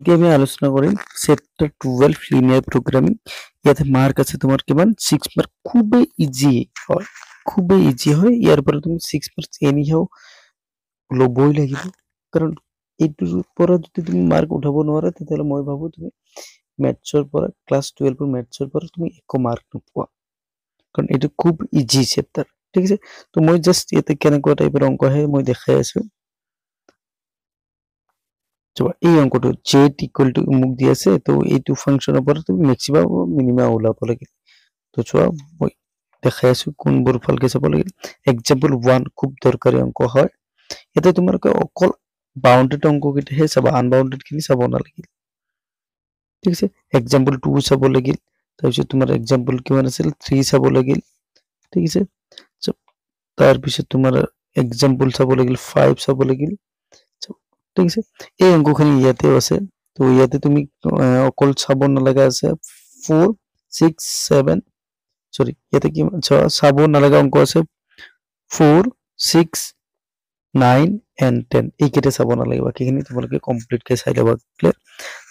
এতিয়া আমি আলোচনা কৰিম চেপ্টাৰ 12 লিনিয়াৰ প্ৰগ্ৰামিং। ইয়াতে মাৰ্ক আছে তোমাৰ কিমান 6 মাৰ্ক। খুবেই ইজি হয়, খুবেই ইজি হয়। ইয়াৰ পৰা তুমি 6 মাৰ্ক এনিহাও ল'বই লাগিব, কাৰণ এইটোৰ পৰা যদি তুমি মাৰ্ক উঠাব নোৱাৰা তেতিয়াহ'লে মই ভাবো তুমি মেথছৰ পৰা ক্লাছ 12 মেথছৰ পৰা তুমি একো মাৰ্ক নোপোৱা, কাৰণ এইটো খুব ইজি চেপ্টাৰ। ঠিক আছে, তো মই জাষ্ট ইয়াতে কেনেকুৱা টাইপৰ অংক আহে মই দেখাই আছো। এই অঙ্কটো জেড ইকুয়াল টু মোক দি আছে, তো এইটো ফাংশনৰ পৰা তুমি মেক্সিমাম মিনিমাম ওলাব লাগে। তো চোৱা মই দেখাই আছো কোনবোৰ ভালকে চাব লাগে। এক্সাম্পল 1 খুব দৰকাৰী অংক হয়। ইয়াতে তোমালোকে অকল বাউণ্ডেড অংককেইটাহে চাবা, আনবাউণ্ডেড খিনি চাব নালাগিল। ঠিক আছে, এক্সাম্পল 2 চাব লাগিল, তাৰপিছত তোমাৰ এক্সাম্পল কিমান আছিল 3 চাব লাগিল। ঠিক আছে, তাৰপিছত তোমাৰ এক্সাম্পল চাব লাগিল 5 চাব লাগিল। ঠিক আছে, এই অংকখিনি ইয়াতেও আছে। তো ইয়াতে তুমি অকল চাব নালাগা আছে 4 6 7 সরি ইয়াতে কি চাব নালাগা অংক আছে 4 6 9 and 10। এইকেইটা চাব নালাগে, বাকীখিনি তোমালোকে কমপ্লিট কে চাই ল'বা। ক্লিয়াৰ?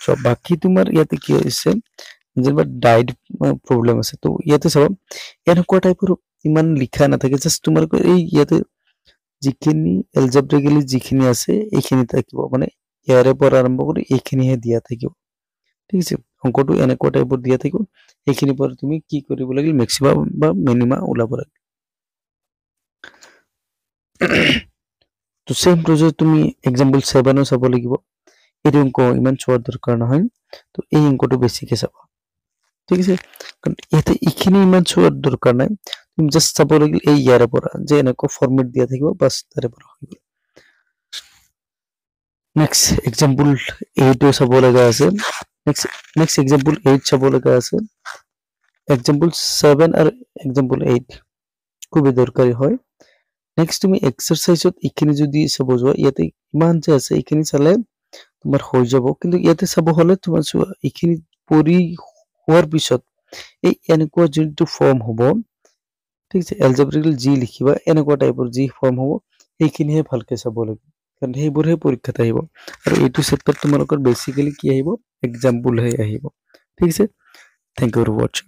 সো বাকি তোমাৰ ইয়াতে কি হৈছে যেনিবা ডাইড প্ৰব্লেম আছে, তো ইয়াতে চাবা এনেকুৱা টাইপৰ ইমান লিখা নাথাকে, জাষ্ট তোমালোকে এই ইয়াতে যিখিনি এলজেব্ৰিকেলি যিখিনি আছে এইখিনি থাকিব, মানে ইয়াৰে পৰা আৰম্ভ কৰি এইখিনিহে দিয়া থাকিব। ঠিক আছে, অংকটো এনেকুৱা টাইপৰ দিয়া থাকিব, এইখিনিৰ পৰা তুমি কি কৰিব লাগিল মেক্সিমাম বা মিনিমাম ওলাব লাগিল। তো সেম প্ৰসেস তুমি এক্সাম্পল 7 ও চাব লাগিব। এই অংক ইমান চোৱাৰ দৰকাৰ নহয়, তো এই অংকটো বেছিকে চাবা। ঠিক আছে, কাৰণ ইয়াতে এইখিনি ইমান চোৱাৰ দৰকাৰ নাই, তুমি জাষ্ট চাব লাগিল এই ইয়াৰে পৰা যে এনেকুৱা ফৰ্মেট দিয়া থাকিব, বাছ তাৰে পৰা হৈ গ'ল। নেক্সট এক্সাম্পল 8 ও চাব লগা আছে। নেক্সট এক্সাম্পল 8 চাব লগা আছে। এক্সাম্পল 7 আর এক্সাম্পল 8 খুবই দরকারি হয়। নেক্সট তুমি এক্সারসাইজত এইখিনি যদি চাব যোৱা, ইয়াতে ইমান যে আছে এইখিনি চালে তোমাৰ হৈ যাব, কিন্তু ইয়াতে চাব হলে তোমাৰ চোৱা এইখিনি পৰি হোৱাৰ পিছত এই এনেকুৱা যোনটো ফৰ্ম হ'ব, ঠিক আছে, এলজেব্ৰিকেল যি লিখিবা এনেকুৱা টাইপৰ যি ফৰ্ম হ'ব সেইখিনিহে ভালকে চাব লাগিব, কাৰণ সেইবোৰহে পৰীক্ষাত আহিব। আৰু এইটো চেপ্টাৰ তোমালোকৰ বেসিক্যালি কি আহিব, এক্সাম্পলহে আহিব। ঠিক আছে, থ্যাংক ইউ ফৰ ওয়াচিং।